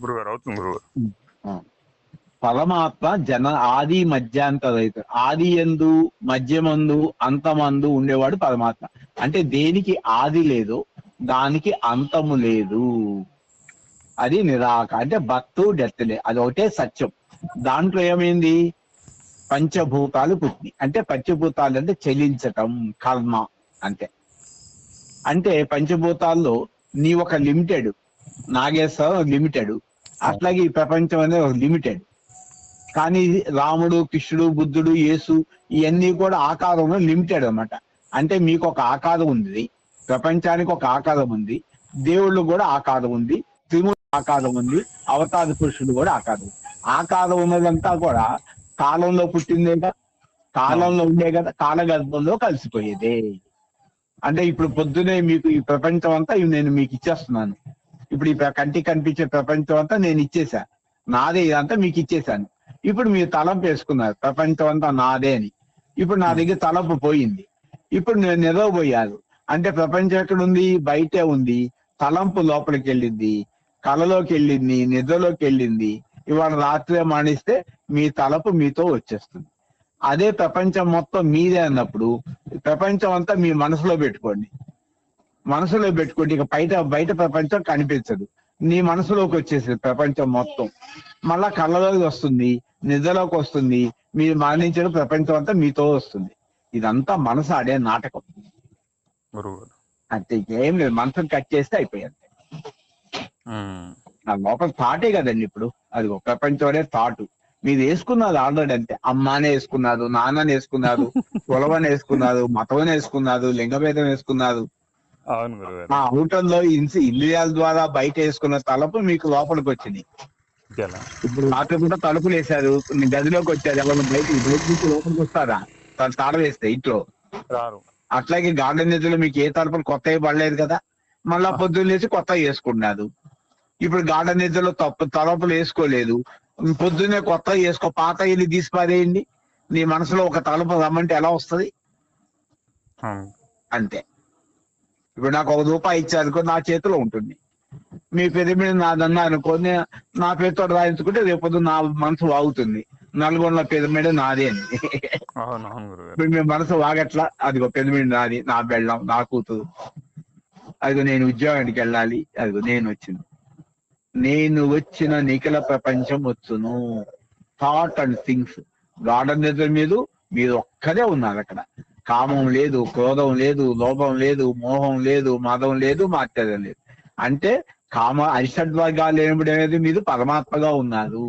గురుగారు అవుతుంది గురుగారు. ఆ. పరమాత్మ ఆది మధ్యాంతరైతు, ఆది యందు మధ్యమందు అంతమందు ఉండేవాడు పరమాత్మ. అంటే దేనికి ఆది లేదు, దానికి అంతము లేదు. అది అంటే బర్త్ డెత్ లే, అది ఒకటే సత్యం. దాంట్లో ఏమైంది, పంచభూతాలు పుట్టి, అంటే పంచభూతాలు అంటే చెలించటం, కర్మ అంతే. అంటే పంచభూతాల్లో నీ ఒక లిమిటెడ్, నాగేశ్వరం లిమిటెడ్, అట్లాగే ఈ ప్రపంచం అనేది ఒక లిమిటెడ్. కానీ రాముడు, కృష్ణుడు, బుద్ధుడు, యేసు ఇవన్నీ కూడా ఆకారంలో లిమిటెడ్ అన్నమాట. అంటే మీకు ఒక ఆకారం ఉంది, ప్రపంచానికి ఒక ఆకారం ఉంది, దేవుళ్ళు కూడా ఆకారం ఉంది, త్రిమూర్తి ఆకారం ఉంది, అవతార పురుషుడు కూడా ఆకారం. ఆకారం ఉన్నదంతా కూడా కాలంలో పుట్టిందే కదా, కాలంలో ఉండే కదా, కాలగర్భంలో కలిసిపోయేదే. అంటే ఇప్పుడు పొద్దునే మీకు ఈ ప్రపంచం అంతా నేను మీకు ఇచ్చేస్తున్నాను. ఇప్పుడు ఈ కంటికి కనిపించే ప్రపంచం అంతా నేను ఇచ్చేసా, నాదే ఇదంతా మీకు ఇచ్చేసాను. ఇప్పుడు మీరు తలంపు వేసుకున్నారు ప్రపంచం అంతా నాదే అని. ఇప్పుడు నా దగ్గర తలంపు పోయింది, ఇప్పుడు నేను నిద్రపోయాను. అంటే ప్రపంచం ఎక్కడ ఉంది, బయటే ఉంది. తలంపు లోపలికి వెళ్ళింది, కళలోకి వెళ్ళింది, నిద్రలోకి వెళ్ళింది. ఇవాళ రాత్రి మానేస్తే మీ తలపు మీతో వచ్చేస్తుంది. అదే ప్రపంచం మొత్తం మీదే అన్నప్పుడు ప్రపంచం అంతా మీ మనసులో పెట్టుకోండి. మనసులో పెట్టుకోండి, ఇక బయట ప్రపంచం కనిపించదు, నీ మనసులోకి వచ్చేసింది ప్రపంచం మొత్తం. మళ్ళా కళ్ళలోకి వస్తుంది, నిద్రలోకి వస్తుంది, మీరు మరణించిన ప్రపంచం అంతా మీతో వస్తుంది. ఇదంతా మనసు ఆడే నాటకం అంతే, ఏం లేదు. మనసుని కట్ చేస్తే అయిపోయింది. నా లోపల థాటే కదండి ఇప్పుడు, అది ఒక ప్రపంచం అనే థాట్ మీరు వేసుకున్నారు ఆల్రెడీ. అంతే, అమ్మానే వేసుకున్నారు, నాన్నని వేసుకున్నారు, కులవని వేసుకున్నారు, మతమని వేసుకున్నారు, లింగభేదం వేసుకున్నారు. ఆ ఊటంలో ఇంద్రియాల ద్వారా బయట వేసుకున్న తలపు మీకు లోపలికి వచ్చింది. ఇప్పుడు రాత్రి కూడా తలుపులు వేశారు, గదిలోకి వచ్చారు, ఎవరు బయట నుంచి లోపలికి వస్తారా తాళం వేస్తే ఇంట్లో? అట్లాగే గార్డెన్ నిధులు మీకు ఏ తలుపులు కొత్తవి పడలేదు కదా, మళ్ళా పొద్దున్న లేచి కొత్తవి వేసుకున్నారు. ఇప్పుడు గార్డెన్ నిధులు తలుపులు వేసుకోలేదు, పొద్దున్నే కొత్తవి వేసుకో, పాత ఇల్లు తీసి పారేయండి. నీ మనసులో ఒక తలుపు రమ్మంటే ఎలా వస్తుంది? అంతే. ఇప్పుడు నాకు ₹1 ఇచ్చారనుకో, నా చేతిలో ఉంటుంది. మీ పేరు మీద నాదన్నా అనుకోని నా పేరుతో రాయించుకుంటే రేపు నా మనసు వాగుతుంది, నల్గొండ పేరు మీద నాది అని. ఇప్పుడు మీ మనసు వాగట్లా, అదిగో పెద్ద మీద నాది, నా బెళ్ళం, నా కూతురు, అదిగో నేను ఉద్యోగానికి వెళ్ళాలి, అదిగో నేను వచ్చిన నిఖిల ప్రపంచం వచ్చును. థాట్ అండ్ థింగ్స్, గార్డెన్ నిద్ర మీద మీరు ఒక్కదే ఉన్నారు. అక్కడ కామం లేదు, క్రోధం లేదు, లోభం లేదు, మోహం లేదు, మదం లేదు, మాత్సర్యం లేదు. అంటే అరిషడ్వర్గాలు ఏమిటనేది మీరు పరమాత్మగా ఉన్నారు.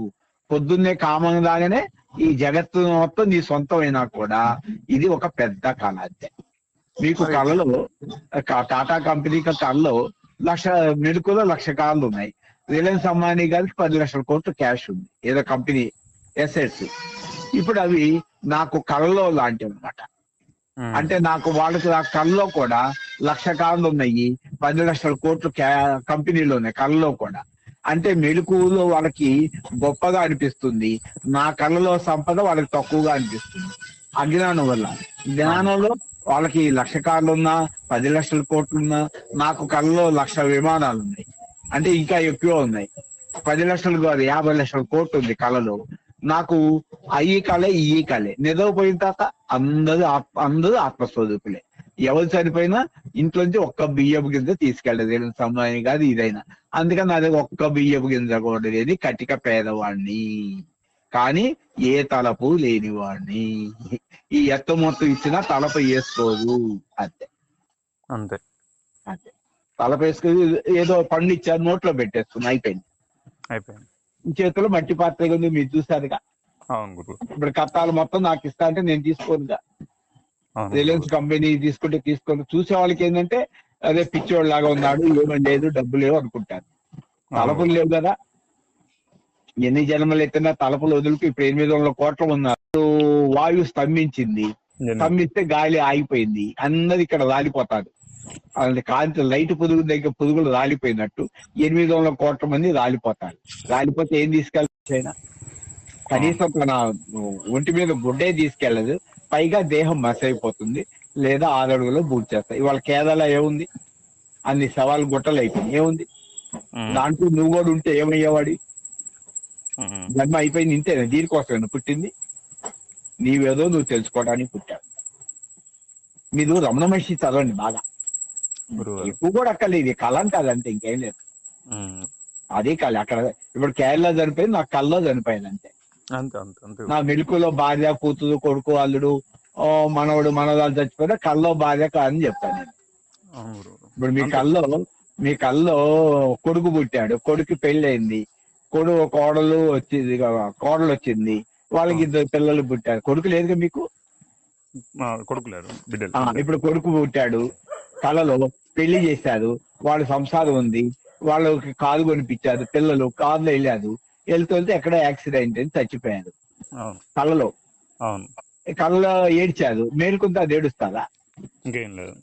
పొద్దున్నే కామం లాగానే ఈ జగత్తు మొత్తం నీ సొంతమైనా కూడా ఇది ఒక పెద్ద కళ. అంతే. మీకు కళలో టాటా కంపెనీ కళలో మెడుకులో 1,00,000 కార్లు ఉన్నాయి. రిలయన్స్ అంబానీ గారికి 10 లక్షల కోట్లు క్యాష్ ఉంది, ఏదో కంపెనీ ఎసెట్స్. ఇప్పుడు అవి నాకు కళలో లాంటివి అనమాట. అంటే నాకు వాళ్ళకి ఆ కళలో కూడా 1,00,000 కార్లు ఉన్నాయి, 10 లక్షల కోట్లు కంపెనీలో ఉన్నాయి కళలో కూడా. అంటే మెలకువలో వాళ్ళకి గొప్పగా అనిపిస్తుంది, నా కళలో సంపద వాళ్ళకి తక్కువగా అనిపిస్తుంది అజ్ఞానం వల్ల. జ్ఞానంలో వాళ్ళకి 1,00,000 కార్లు ఉన్నా, 10 లక్షల కోట్లున్నా, నాకు కళలో 1,00,000 విమానాలు ఉన్నాయి, అంటే ఇంకా ఎక్కువ ఉన్నాయి. 10 లక్షలు కాదు, 50 లక్షల కోట్లు ఉంది కళలో. నాకు ఈ కళే నిద్రపోయిన తర్వాత అందరూ ఆత్మస్వరూపులే. ఎవరు చనిపోయినా ఇంట్లోంచి ఒక్క బియ్యపు గింజ తీసుకెళ్ళదు, సమయం కాదు ఇదైనా. అందుకని అది ఒక్క బియ్యపు గింజ కూడా లేని కటిక పేదవాడిని, కానీ ఏ తలపు లేనివాడిని. ఈ ఎత్త మొత్తం ఇచ్చినా తలపు వేసుకోదు. అంతే అంతే అంతే. తలపు వేసుకొని ఏదో పండు ఇచ్చారు, నోట్లో పెట్టేస్తుంది, అయిపోయింది. చేతిలో మట్టి పాత్ర ఉంది, మీరు చూసారుగా. ఇప్పుడు కట్టాలు మొత్తం నాకు ఇస్తా అంటే నేను తీసుకోనుగా. రిలయన్స్ కంపెనీ తీసుకొని చూసే వాళ్ళకి ఏంటంటే అదే పిచ్చోడు లాగా ఉన్నాడు, ఏమని లేదు, డబ్బు లేవు అనుకుంటారు. తలపులు లేవు కదా, ఎన్ని జన్మలు ఎత్తినా తలపులు వదులుకు. ఇప్పుడు 800 కోట్లు ఉన్నారు. వాయువు స్తంభిస్తే గాలి ఆగిపోయింది, అందరు ఇక్కడ రాలిపోతారు. అలాంటి కాంతి లైట్ పురుగులు రాలిపోయినట్టు 800 కోట్ల మంది రాలిపోతారు. రాలిపోతే ఏం తీసుకెళ్తాయినా? కనీసం తన ఒంటి మీద గుడ్డే తీసుకెళ్లదు, పైగా దేహం మసైపోతుంది, లేదా 6 అడుగులో బూట్ చేస్తాయి. ఇవాళ కేరళ ఏముంది, అన్ని సవాల్ గుట్టలు అయిపోయింది, ఏముంది? దాంట్లో నువ్వు కూడా ఉంటే ఏమయ్యేవాడి? జన్మ అయిపోయింది ఇంతేనా? దీనికోసమేనా పుట్టింది? నీవేదో నువ్వు తెలుసుకోవడానికి పుట్టావు. మీరు రమణ మహర్షి చదవండి బాగా, ఎక్కువ కూడా అక్కర్లేదు, కళ అంటారు అంతే, ఇంకేం లేదు. అదే కళ. అక్కడ ఇప్పుడు కేరళ చనిపోయింది, నాకు కళ్ళలో చనిపోయింది అంతే. నా మెలుకులో భార్య, కూతురు, కొడుకు, అల్లుడు, మనవడు, మనవరాలు చచ్చిపోయినా కళ్ళలో భార్య కాదని చెప్తాను నేను. ఇప్పుడు మీ కళ్ళలో కొడుకు పుట్టాడు, కొడుకు పెళ్లి అయింది, కోడలు వచ్చింది, వాళ్ళకి 2 పిల్లలు పుట్టారు. కొడుకు లేదుగా మీకు? కొడుకు లేరు, ఇప్పుడు కొడుకు పుట్టాడు, కళలో పెళ్లి చేశారు, వాళ్ళ సంసారం ఉంది, వాళ్ళకి కారు కొనిపించారు, పిల్లలు కారులో వెళ్ళారు, వెళ్తుంటే ఎక్కడ యాక్సిడెంట్ అని చచ్చిపోయారు కళలో. కళలో ఏడ్చారు, మేలుకుంటే అది ఏడుస్తారా? ఇంకేం లేదు.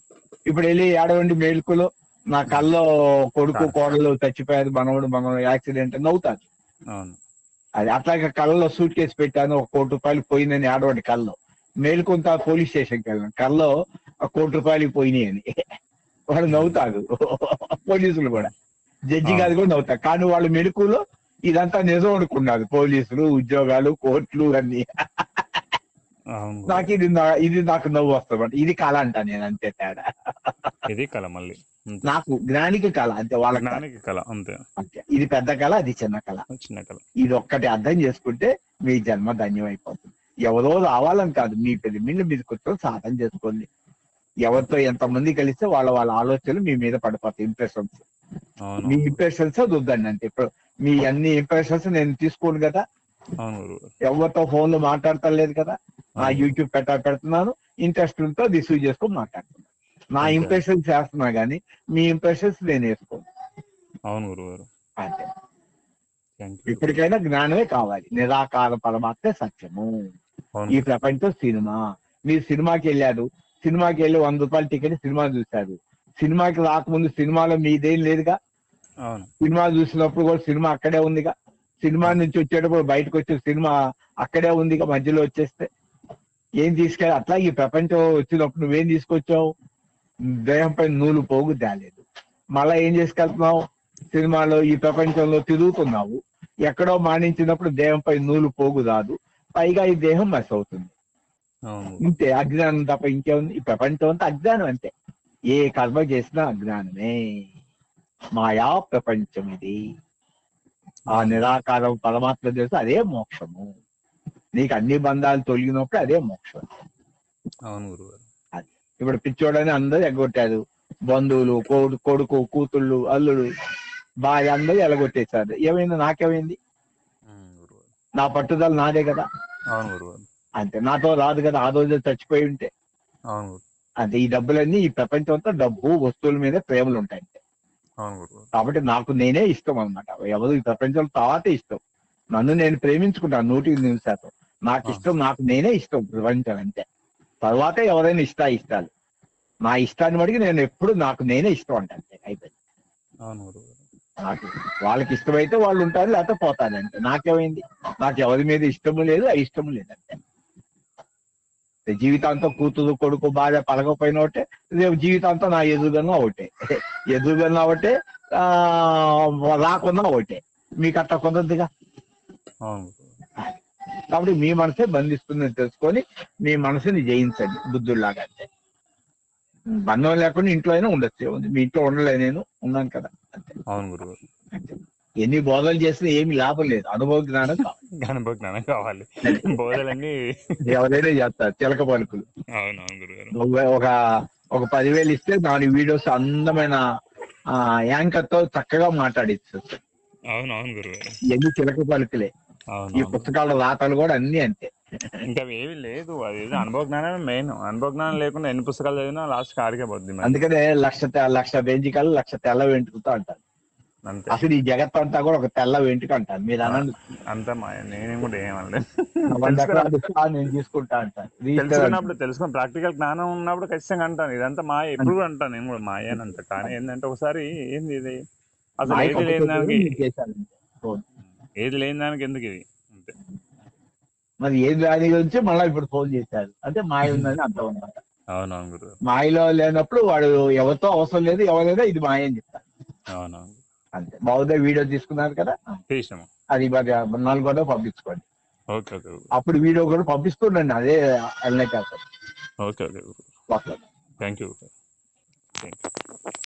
ఇప్పుడు వెళ్ళి ఏడవండి మేలుకులో, నా కళ్ళలో కొడుకు కోడలు చచ్చిపోయారు, మనవడు యాక్సిడెంట్ అని నవ్వుతారు. అది అట్లాగే కళ్ళలో సూట్ కేసు పెట్టాను, 1 కోటి రూపాయలు పోయిందని ఏడవండి కళ్ళలో. మేలుకుంటా పోలీస్ స్టేషన్కి వెళ్ళాను, కళ్ళలో 1 కోటి రూపాయలు పోయినాయి అని వాళ్ళు నవ్వుతారు. పోలీసులు కూడా, జడ్జి గారు కూడా నవ్వుతారు. కానీ వాళ్ళు మెలుకులో ఇదంతా నిజం అనుకున్నారు, పోలీసులు, ఉద్యోగాలు, కోర్టులు అన్ని. నాకు ఇది నాకు నవ్వు వస్తామంట. ఇది కళ అంట నేను, అంతే తేడా. ఇది కళ మళ్ళీ నాకు జ్ఞానికి కళ అంతే, వాళ్ళ జ్ఞానికి కళ అంతే. ఇది పెద్ద కళ, అది చిన్న కళ. ఇది ఒక్కటి అర్థం చేసుకుంటే మీ జన్మ ధన్యం అయిపోతుంది. ఎవరో రావాలని కాదు, మీ పెళ్లి మీరు కూర్చొని సాధన చేసుకోండి. ఎవరితో ఎంతమంది కలిస్తే వాళ్ళ ఆలోచనలు మీ మీద పడిపోతాయి, ఇంప్రెషన్స్. మీ ఇంప్రెషన్స్ వద్దండి అంతే. ఇప్పుడు మీ అన్ని ఇంప్రెషన్స్ నేను తీసుకోను కదా, ఎవరితో ఫోన్ లో మాట్లాడతలేదు కదా, నా యూట్యూబ్ పెడుతున్నాను, ఇంట్రెస్ట్ తో రిసీవ్ చేసుకొని మాట్లాడుతున్నాను. నా ఇంప్రెషన్స్ చేస్తున్నా గానీ మీ ఇంప్రెషన్స్ నేను వేసుకోను. అంతే. ఇప్పటికైనా జ్ఞానమే కావాలి. నిరాకార పరమాత్మ సత్యము. ఈ ప్రపంచం సినిమా. మీరు సినిమాకి వెళ్ళారు, సినిమాకి వెళ్ళి 100 రూపాయల టికెట్ సినిమా చూశారు. సినిమాకి రాకముందు సినిమాలో మీదేం లేదుగా. సినిమా చూసినప్పుడు కూడా సినిమా అక్కడే ఉందిగా. సినిమా నుంచి వచ్చేటప్పుడు బయటకు వచ్చే సినిమా అక్కడే ఉందిగా, మధ్యలో వచ్చేస్తే ఏం తీసుకెళ్ళి. అట్లా ఈ ప్రపంచం వచ్చినప్పుడు నువ్వేం తీసుకొచ్చావు? దేహంపై నూలు పోగు తేలేదు. మళ్ళా ఏం చేసుకెళ్తున్నావు? సినిమాలో ఈ ప్రపంచంలో తిరుగుతున్నావు. ఎక్కడో మానించినప్పుడు దేహంపై నూలు పోగు రాదు, పైగా ఈ దేహం మస్ అవుతుంది. ఇంతే, అజ్ఞానం తప్ప ఇంకేముంది? ఈ ప్రపంచం అంతా అజ్ఞానం అంతే. ఏ కర్మ చేసినా అజ్ఞానమే. మాయా ప్రపంచం ఇది. ఆ నిరాకారం పరమాత్మ చేస్తే అదే మోక్షము. నీకు అన్ని బంధాలు తొలగినప్పుడు అదే మోక్షం. అది ఇప్పుడు పిచ్చోడని అందరూ ఎగ్గొట్టారు. బంధువులు, కొడుకు, కూతుళ్ళు, అల్లుడు, భార్య అందరూ ఎలగొట్టేశారు. ఏమైంది? నాకేమైంది? నా పట్టుదల నాదే కదా. అంతే, నాతో రాదు కదా. ఆ రోజు చచ్చిపోయి ఉంటే అంతే. ఈ డబ్బులన్నీ, ఈ ప్రపంచం అంతా డబ్బు, వస్తువుల మీద ప్రేమలు ఉంటాయి. కాబట్టి నాకు నేనే ఇష్టం అనమాట. ఎవరు ఈ ప్రపంచంలో తర్వాతే ఇష్టం. నన్ను నేను ప్రేమించుకుంటాను 100%. నాకు ఇష్టం, నాకు నేనే ఇష్టం ప్రపంచం అంతే. తర్వాతే ఎవరైనా ఇష్టాలు. నా ఇష్టాన్ని బట్టి నేను ఎప్పుడు నాకు నేనే ఇష్టం అంటే అంతే, అయిపోయింది. నాకు వాళ్ళకి ఇష్టమైతే వాళ్ళు ఉంటారు, లేకపోతే పోతారు అంతే. నాకేమైంది? నాకు ఎవరి మీద ఇష్టము లేదు, అయిష్టము లేదు అంతే. జీవితాంతం కూతురు, కొడుకు, భార్య పలకపోయిన ఒకటే, రేపు జీవితాంతం నా ఎదురుగన్నా ఒకటే, ఎదురుగన్నా ఒకటే, రాకున్నా ఒకటే. మీకు అట్లా కుదరదుగా. కాబట్టి మీ మనసే బంధిస్తుందని తెలుసుకొని మీ మనసుని జయించండి బుద్ధుల్లాగా. అంతే. బంధం లేకుండా ఇంట్లో అయినా ఉండొచ్చు. మీ ఇంట్లో ఉండలే, నేను ఉన్నాను కదా అంతే. అంతే. ఎన్ని బోధలు చేసినా ఏమి లాభం లేదు. అనుభవ జ్ఞానం కావాలి. బోధలన్నీ ఎవరైనా చేస్తారు, చిలక పలుకులు. ఒక 10,000 ఇస్తే 4 వీడియోస్ అందమైన యాంకర్ తో చక్కగా మాట్లాడిచ్చు. ఎన్ని చిలక పలుకులే. ఈ పుస్తకాల రాతలు కూడా అన్ని అంతే. ఇంకా ఏమి లేదు. అది అనుభవ జ్ఞానం మెయిన్. అనుభవ జ్ఞానం లేకుండా ఎన్ని పుస్తకాలు చదివినా లాస్ట్ ఆడికే పోద్ది. అందుకనే లక్ష బెంజికలు 1,00,000 తెల్ల వెంట్రుకతో అంటారు. అసలు ఈ జగత్ అంతా కూడా ఒక తెల్ల వెంట్రుక అంటారు. మీరు అనండి అంతా నేను కూడా ఏమనలేదు. నేను తీసుకుంటా అంటాను. తెలుసుకుని ప్రాక్టికల్ జ్ఞానం ఉన్నప్పుడు ఖచ్చితంగా అంటాను ఇదంతా మాయ. ఎప్పుడు కూడా అంటాను నేను కూడా మాయ అని అంట. కానీ ఏంటంటే ఒకసారి ఏంది ఇది అసలు ఏది లేని దానికి ఎందుకు ఇది అంతే. మరి ఏది దాని గురించి మళ్ళీ ఇప్పుడు ఫోన్ చేశారు అంటే మాయ ఉందని అర్థం అన్నమాట. అవునవును గురు. మాయలో లేనప్పుడు వాడు ఎవరితో అవసరం లేదు, ఎవరైనా ఇది మాయ అని చెప్తారు. అవునవును. అంతే. బౌద్ధ వీడియో తీసుకున్నారు కదా, తీసినాము. అది మరి నల్గొండ పంపించుకోండి. ఓకే ఓకే అప్పుడు వీడియో కూడా పంపిస్తుండండి, అదే అల్లే కాదు. Okay okay. Thank you.